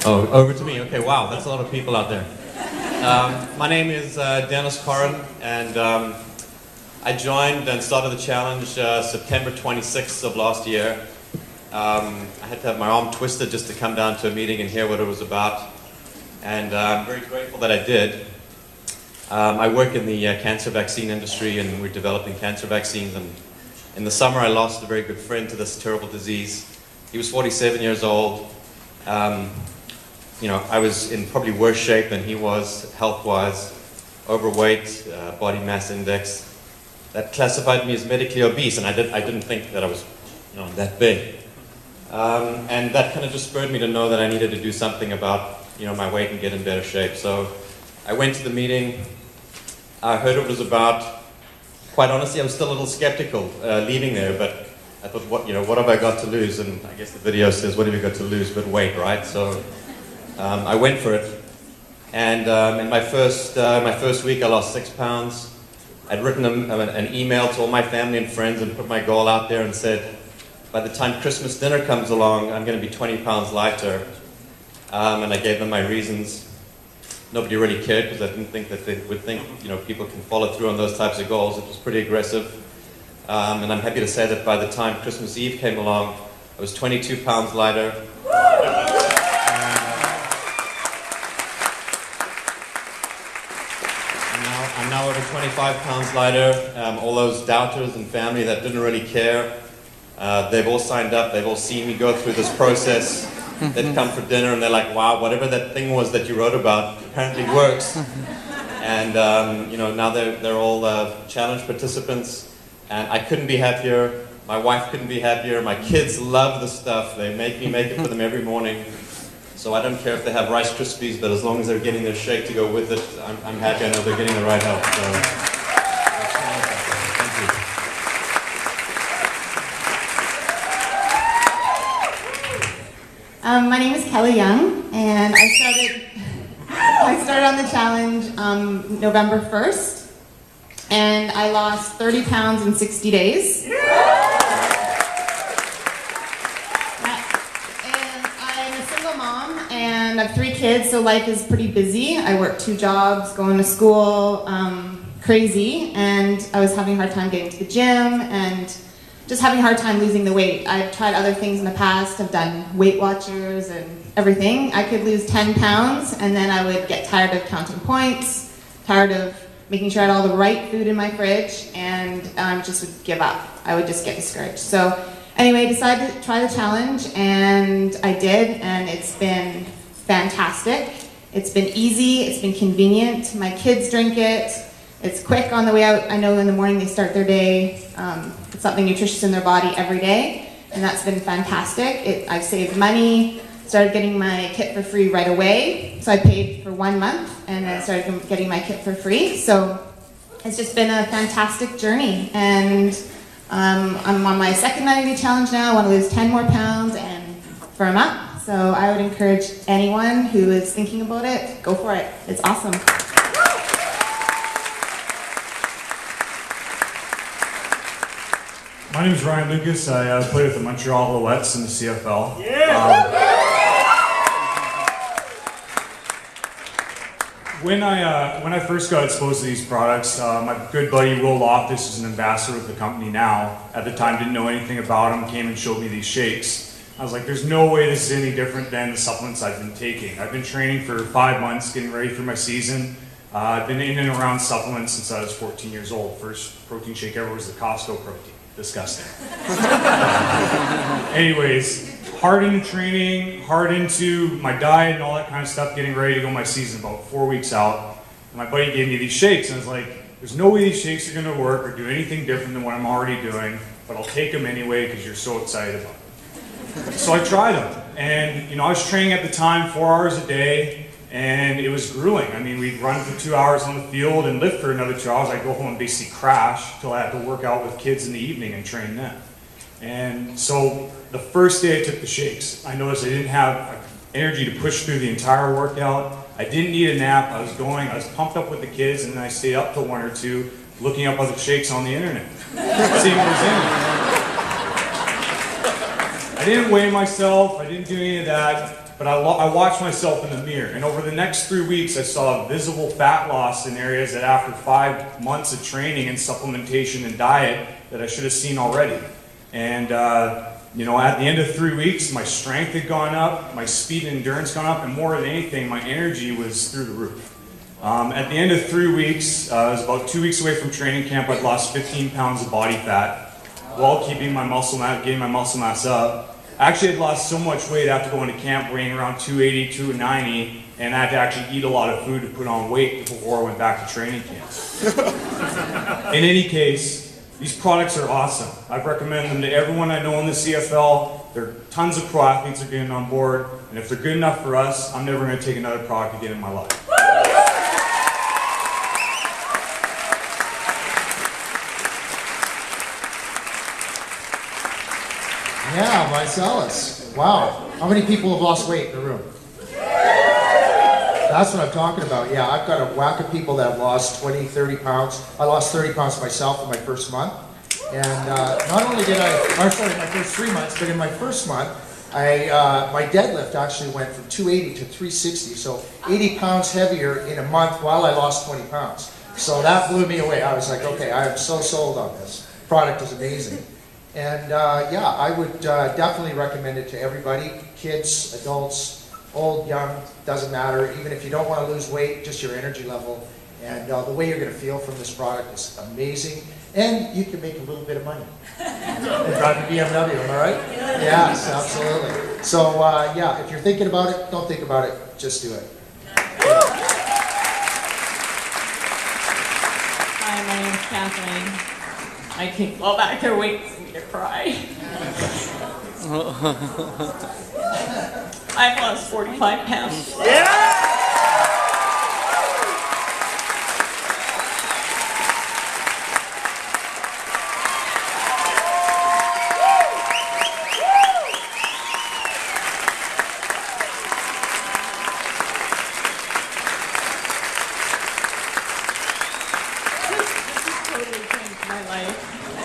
Oh, over to me. Okay, wow, that's a lot of people out there. My name is Dennis Peron, and I joined and started the challenge September 26th of last year. I had to have my arm twisted just to come down to a meeting and hear what it was about, and I'm very grateful that I did. I work in the cancer vaccine industry, and we're developing cancer vaccines, and in the summer I lost a very good friend to this terrible disease. He was 47 years old. I was in probably worse shape than he was health-wise, overweight, body mass index. That classified me as medically obese, and I didn't think that I was that big. And that kind of just spurred me to know that I needed to do something about my weight and get in better shape. So I went to the meeting. I heard what it was about. Quite honestly, I was still a little skeptical leaving there, but I thought, what have I got to lose? And I guess the video says, what have you got to lose but weight, right? So I went for it. And in my first week, I lost 6 pounds. I'd written an email to all my family and friends and put my goal out there and said, by the time Christmas dinner comes along, I'm going to be 20 pounds lighter. And I gave them my reasons. Nobody really cared because I didn't think that they would think people can follow through on those types of goals. It was pretty aggressive. And I'm happy to say that by the time Christmas Eve came along, I was 22 pounds lighter. I'm now over 25 pounds lighter. All those doubters and family that didn't really care, they've all signed up. They've all seen me go through this process. They'd come for dinner and they're like, wow, whatever that thing was that you wrote about apparently works. And now they're all challenge participants. And I couldn't be happier. My wife couldn't be happier. My kids love the stuff. They make me make it for them every morning. So I don't care if they have Rice Krispies, but as long as they're getting their shake to go with it, I'm happy. I know they're getting the right help. So thank you. My name is Kelly Young, and I started on the challenge November 1st, and I lost 30 pounds in 60 days. And I'm a single mom, and I have 3 kids, so life is pretty busy. I work 2 jobs, going to school, crazy, and I was having a hard time getting to the gym, and just having a hard time losing the weight. I've tried other things in the past. I've done Weight Watchers and everything. I could lose 10 pounds and then I would get tired of counting points, tired of making sure I had all the right food in my fridge, and just would give up. I would just get discouraged. So anyway, I decided to try the challenge, and I did, and it's been fantastic. It's been easy, it's been convenient. My kids drink it. It's quick on the way out. I know in the morning they start their day. It's something nutritious in their body every day, and that's been fantastic. I've saved money, started getting my kit for free right away. So I paid for 1 month, and then started getting my kit for free. So it's just been a fantastic journey, and I'm on my second 90-day challenge now. I want to lose 10 more pounds and firm up. So I would encourage anyone who is thinking about it, go for it. It's awesome. My name is Ryan Lucas. I play with the Montreal Alouettes in the CFL. When I first got exposed to these products, my good buddy Will Loftus is an ambassador with the company now. At the time, didn't know anything about him. Came and showed me these shakes. I was like, "There's no way this is any different than the supplements I've been taking." I've been training for 5 months, getting ready for my season. I've been in and around supplements since I was 14 years old. First protein shake ever was the Costco protein. Disgusting. Anyways, hard into training, hard into my diet and all that kind of stuff, getting ready to go my season about 4 weeks out. And my buddy gave me these shakes, and I was like, there's no way these shakes are going to work or do anything different than what I'm already doing, but I'll take them anyway because you're so excited about them. So I tried them, and I was training at the time 4 hours a day, and it was grueling. I mean, we'd run for 2 hours on the field and lift for another 2 hours. I'd go home and basically crash till I had to work out with kids in the evening and train them. And so the first day I took the shakes, I noticed I didn't have energy to push through the entire workout. I didn't need a nap. I was pumped up with the kids, and then I stayed up till 1 or 2 looking up other shakes on the internet, seeing what was in it. I didn't weigh myself, I didn't do any of that, but I watched myself in the mirror. And over the next 3 weeks, I saw visible fat loss in areas that after 5 months of training and supplementation and diet that I should have seen already. And you know, at the end of 3 weeks, my strength had gone up, my speed and endurance gone up, and more than anything, my energy was through the roof. At the end of 3 weeks, I was about 2 weeks away from training camp. I'd lost 15 pounds of body fat while keeping my muscle mass, getting my muscle mass up. Actually, I'd lost so much weight after going to camp, weighing around 280, 290, and I had to actually eat a lot of food to put on weight before I went back to training camp. In any case, these products are awesome. I've recommended them to everyone I know in the CFL. There are tons of pro athletes that are getting on board, and if they're good enough for us, I'm never going to take another product again in my life. Yeah, Visalus. Wow. How many people have lost weight in the room? That's what I'm talking about. Yeah, I've got a whack of people that have lost 20, 30 pounds. I lost 30 pounds myself in my first month. And not only did my first 3 months, but in my first month, my deadlift actually went from 280 to 360. So 80 pounds heavier in a month while I lost 20 pounds. So that blew me away. I was like, okay, I am so sold on this. Product is amazing. And yeah, I would definitely recommend it to everybody, kids, adults, old, young, doesn't matter. Even if you don't want to lose weight, just your energy level. And the way you're going to feel from this product is amazing. And you can make a little bit of money. And drive a BMW, am I right? Yes, absolutely. So yeah, if you're thinking about it, don't think about it, just do it. Hi, my name's Kathleen. I can't go back there waiting for me to cry. I've lost 45 pounds. Yeah!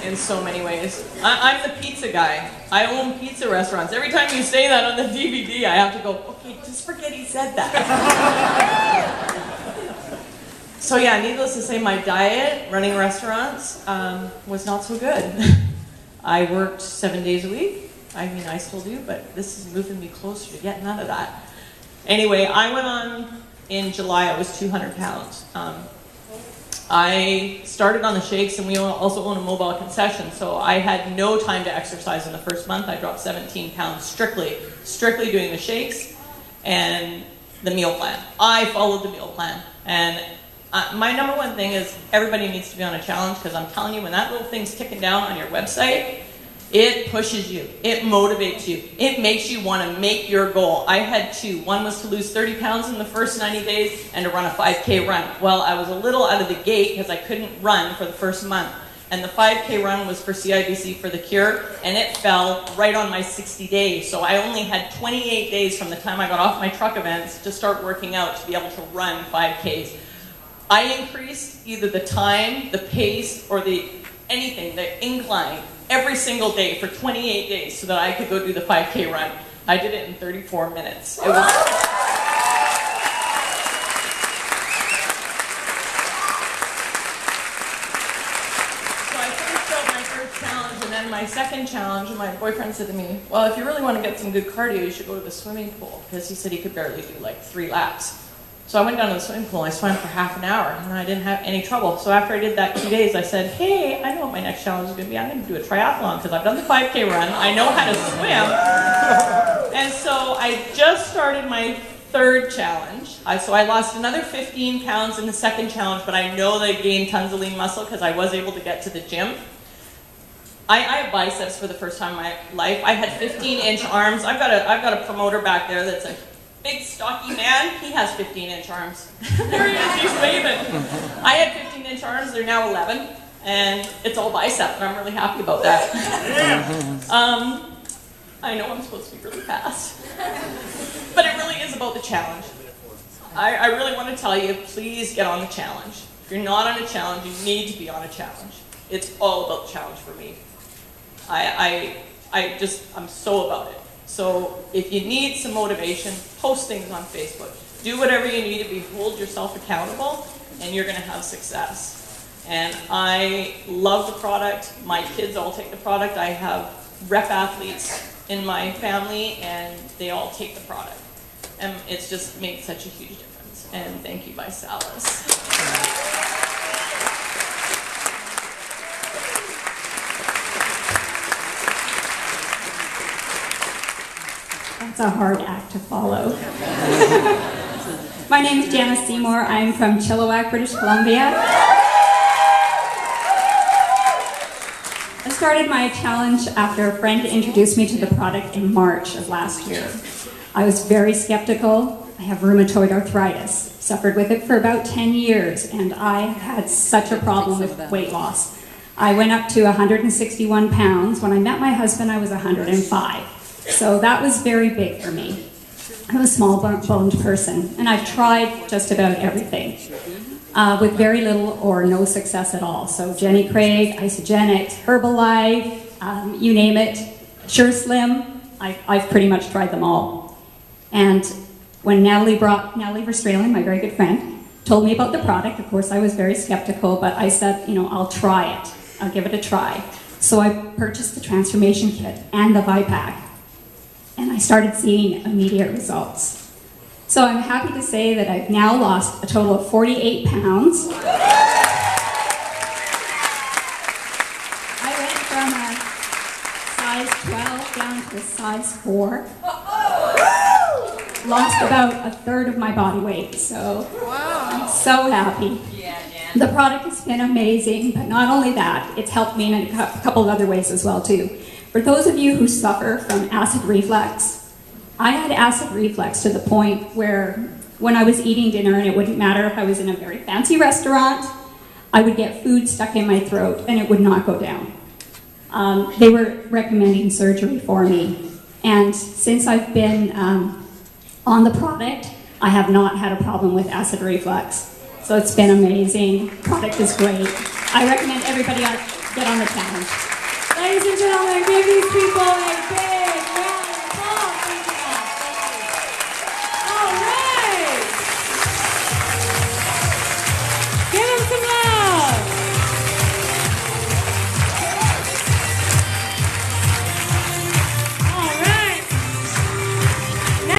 In so many ways. I'm the pizza guy. I own pizza restaurants. Every time you say that on the DVD, I have to go, okay, just forget he said that. So yeah, needless to say, my diet, running restaurants, was not so good. I worked 7 days a week. I mean, I still do, but this is moving me closer to getting out of that. Anyway, I went on in July. I was 200 pounds. I started on the shakes, and we also own a mobile concession, so I had no time to exercise in the first month. I dropped 17 pounds strictly doing the shakes and the meal plan. I followed the meal plan, and my number one thing is everybody needs to be on a challenge, because I'm telling you, when that little thing's ticking down on your website, it pushes you, it motivates you, it makes you want to make your goal. I had two. One was to lose 30 pounds in the first 90 days and to run a 5K run. Well, I was a little out of the gate because I couldn't run for the first month. And the 5K run was for CIBC for the Cure, and it fell right on my 60 days. So I only had 28 days from the time I got off my truck events to start working out to be able to run 5Ks. I increased either the time, the pace, or the incline every single day for 28 days so that I could go do the 5K run. I did it in 34 minutes. It was... So I finished out my first challenge, and then my second challenge, and my boyfriend said to me, well, if you really want to get some good cardio, you should go to the swimming pool, because he said he could barely do like 3 laps. So I went down to the swimming pool, and I swam for half an hour, and I didn't have any trouble. So after I did that 2 days, I said, hey, I know what my next challenge is going to be. I'm going to do a triathlon, because I've done the 5K run. I know how to swim. And so I just started my third challenge. So I lost another 15 pounds in the second challenge, but I know that I gained tons of lean muscle because I was able to get to the gym. I have biceps for the first time in my life. I had 15-inch arms. I've got a promoter back there that's a big, stocky man. He has 15-inch arms. There he is, he's waving. I had 15-inch arms, they're now 11, and it's all bicep, and I'm really happy about that. I know I'm supposed to be really fast, but it really is about the challenge. I really want to tell you, please get on the challenge. If you're not on a challenge, you need to be on a challenge. It's all about the challenge for me. I'm so about it. So if you need some motivation, post things on Facebook. Do whatever you need to hold yourself accountable, and you're going to have success. And I love the product. My kids all take the product. I have rep athletes in my family, and they all take the product. And it's just made such a huge difference. And thank you, Visalus. That's a hard act to follow. My name is Janice Seymour. I'm from Chilliwack, British Columbia. I started my challenge after a friend introduced me to the product in March of last year. I was very skeptical. I have rheumatoid arthritis, suffered with it for about 10 years, and I had such a problem with weight loss. I went up to 161 pounds. When I met my husband, I was 105. So that was very big for me. I'm a small-boned person, and I've tried just about everything with very little or no success at all. So Jenny Craig, Isogenics, Herbalife, you name it, Sure Slim, I've pretty much tried them all. And when Natalie Verstralen, my very good friend, told me about the product, of course I was very skeptical, but I said, you know, I'll try it. I'll give it a try. So I purchased the transformation kit and the ViPack, and I started seeing immediate results. So I'm happy to say that I've now lost a total of 48 pounds. I went from a size 12 down to a size 4. Lost about a third of my body weight, so I'm so happy. The product has been amazing, but not only that, it's helped me in a couple of other ways as well too. For those of you who suffer from acid reflux, I had acid reflux to the point where when I was eating dinner, and it wouldn't matter if I was in a very fancy restaurant, I would get food stuck in my throat and it would not go down. They were recommending surgery for me, and since I've been on the product, I have not had a problem with acid reflux. So it's been amazing. The product is great. I recommend everybody get on the challenge. Ladies and gentlemen, give these people a big